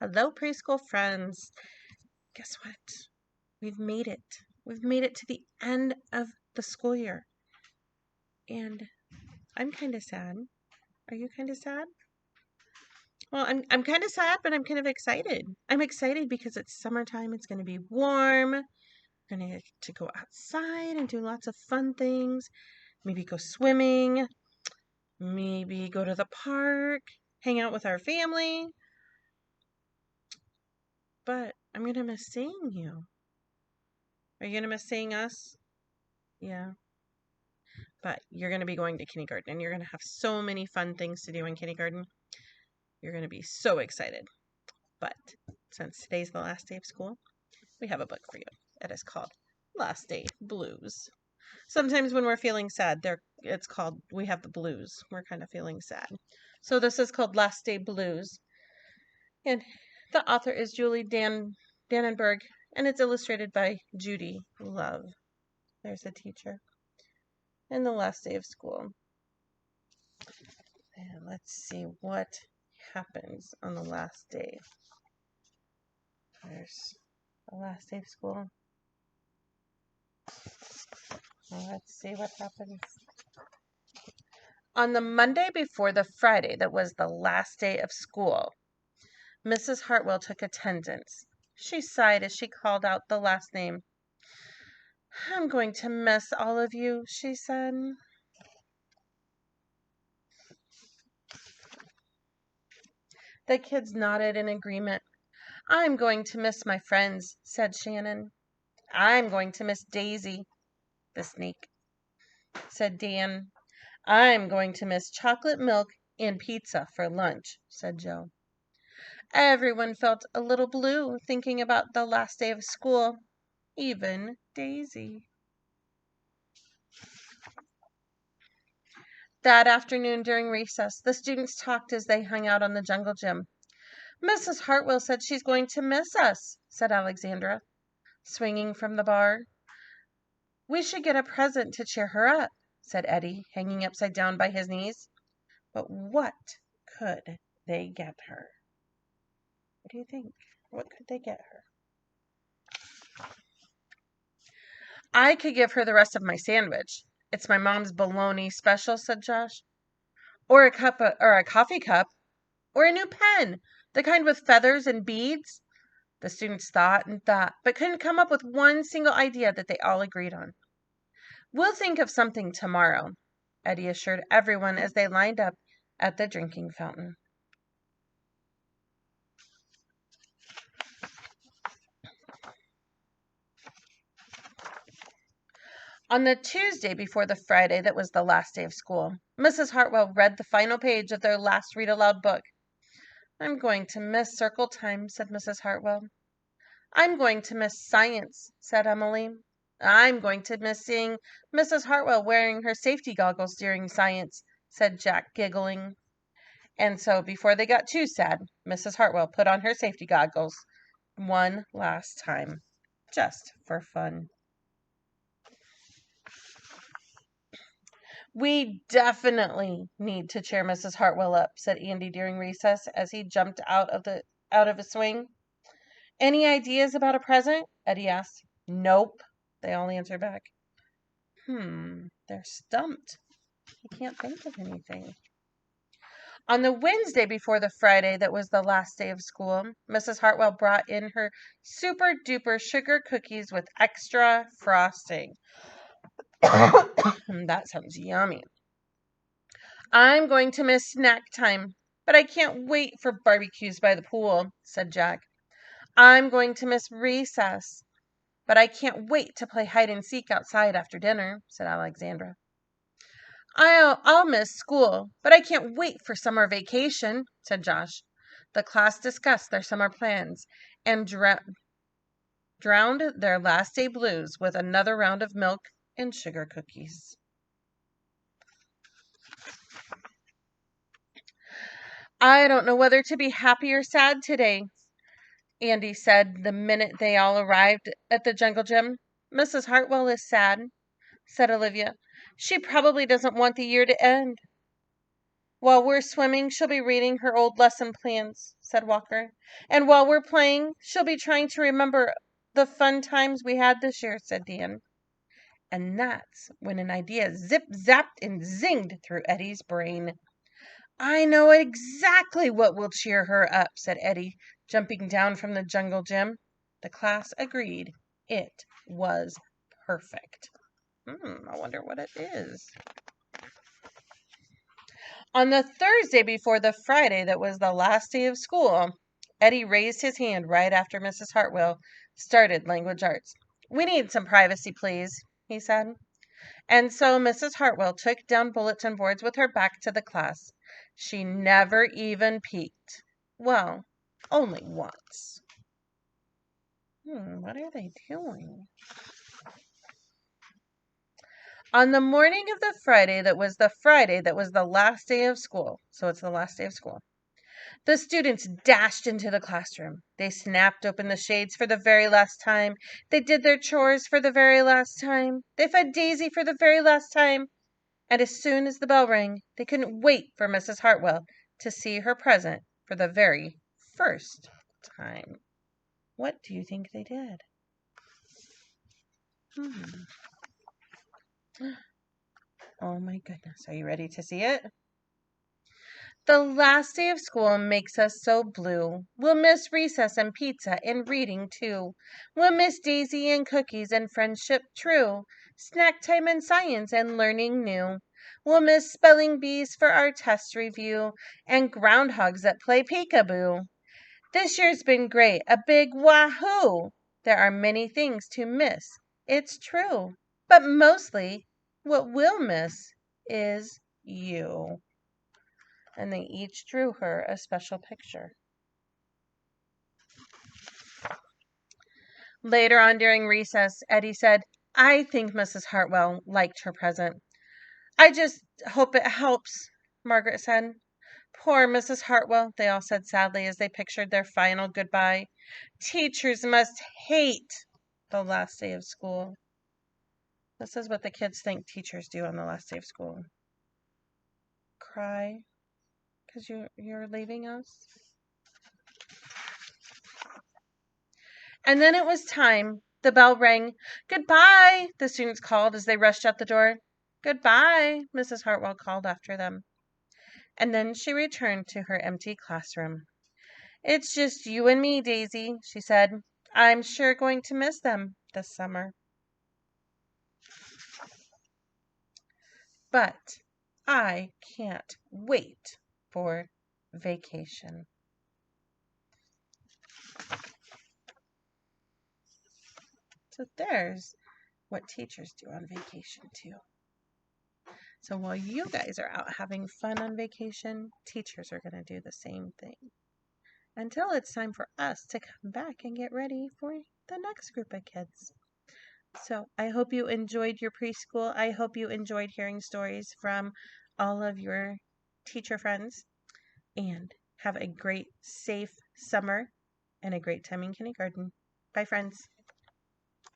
Hello, preschool friends. Guess what? We've made it. We've made it to the end of the school year. And I'm kind of sad. Are you kind of sad? Well, I'm kind of sad, but I'm kind of excited. I'm excited because it's summertime. It's going to be warm. We're going to get to go outside and do lots of fun things. Maybe go swimming. Maybe go to the park, hang out with our family. But I'm going to miss seeing you. Are you going to miss seeing us? Yeah. But you're going to be going to kindergarten and you're going to have so many fun things to do in kindergarten. You're going to be so excited. But since today's the last day of school, we have a book for you. It is called Last Day Blues. Sometimes when we're feeling sad, it's called We Have the Blues. We're kind of feeling sad. So this is called Last Day Blues. And the author is Julie Dannenberg, and it's illustrated by Judy Love. There's a teacher. And the last day of school. And let's see what happens on the last day. There's the last day of school. Let's see what happens. On the Monday before the Friday that was the last day of school, Mrs. Hartwell took attendance. She sighed as she called out the last name. I'm going to miss all of you, she said. The kids nodded in agreement. I'm going to miss my friends, said Shannon. I'm going to miss Daisy, the snake, said Dan. I'm going to miss chocolate milk and pizza for lunch, said Joe. Everyone felt a little blue thinking about the last day of school, even Daisy. That afternoon during recess, the students talked as they hung out on the jungle gym. Mrs. Hartwell said she's going to miss us, said Alexandra, swinging from the bar. We should get a present to cheer her up, said Eddie, hanging upside down by his knees. But what could they get her? What do you think? What could they get her? I could give her the rest of my sandwich. It's my mom's bologna special, said Josh. Or a coffee cup. Or a new pen, the kind with feathers and beads. The students thought and thought, but couldn't come up with one single idea that they all agreed on. We'll think of something tomorrow, Eddie assured everyone as they lined up at the drinking fountain. On the Tuesday before the Friday that was the last day of school, Mrs. Hartwell read the final page of their last read-aloud book. I'm going to miss circle time, said Mrs. Hartwell. I'm going to miss science, said Emily. I'm going to miss seeing Mrs. Hartwell wearing her safety goggles during science, said Jack, giggling. And so, before they got too sad, Mrs. Hartwell put on her safety goggles one last time, just for fun. We definitely need to cheer Mrs. Hartwell up, said Andy during recess as he jumped out of his swing. Any ideas about a present? Eddie asked. Nope, they all answered back. They're stumped. I can't think of anything. On the Wednesday before the Friday that was the last day of school, Mrs. Hartwell brought in her super duper sugar cookies with extra frosting. That sounds yummy. I'm going to miss snack time, but I can't wait for barbecues by the pool, said Jack. I'm going to miss recess, but I can't wait to play hide and seek outside after dinner, said Alexandra. I'll miss school, but I can't wait for summer vacation, said Josh. The class discussed their summer plans and drowned their last day blues with another round of milk and sugar cookies. I don't know whether to be happy or sad today, Andy said the minute they all arrived at the jungle gym. Mrs. Hartwell is sad, said Olivia. She probably doesn't want the year to end. While we're swimming, she'll be reading her old lesson plans, said Walker. And while we're playing, she'll be trying to remember the fun times we had this year, said Dan. And that's when an idea zip-zapped and zinged through Eddie's brain. I know exactly what will cheer her up, said Eddie, jumping down from the jungle gym. The class agreed. It was perfect. I wonder what it is. On the Thursday before the Friday that was the last day of school, Eddie raised his hand right after Mrs. Hartwell started language arts. We need some privacy, please, he said. And so Mrs. Hartwell took down bulletin boards with her back to the class. She never even peeked. Well, only once. What are they doing? On the morning of the Friday that was the last day of school, so it's the last day of school, the students dashed into the classroom. They snapped open the shades for the very last time. They did their chores for the very last time. They fed Daisy for the very last time. And as soon as the bell rang, they couldn't wait for Mrs. Hartwell to see her present for the very first time. What do you think they did? Oh my goodness. Are you ready to see it? The last day of school makes us so blue. We'll miss recess and pizza and reading too. We'll miss Daisy and cookies and friendship true. Snack time and science and learning new. We'll miss spelling bees for our test review and groundhogs that play peekaboo. This year's been great, a big wahoo! There are many things to miss, it's true. But mostly, what we'll miss is you. And they each drew her a special picture. Later on during recess, Eddie said, I think Mrs. Hartwell liked her present. I just hope it helps, Margaret said. Poor Mrs. Hartwell, they all said sadly as they pictured their final goodbye. Teachers must hate the last day of school. This is what the kids think teachers do on the last day of school. Cry because you're leaving us. And then it was time. The bell rang. Goodbye, the students called as they rushed out the door. Goodbye, Mrs. Hartwell called after them. And then she returned to her empty classroom. It's just you and me, Daisy, she said. I'm sure going to miss them this summer. But I can't wait for vacation. So there's what teachers do on vacation too. So while you guys are out having fun on vacation, teachers are going to do the same thing. Until it's time for us to come back and get ready for the next group of kids. So I hope you enjoyed your preschool. I hope you enjoyed hearing stories from all of your teacher friends. And have a great, safe summer and a great time in kindergarten. Bye, friends.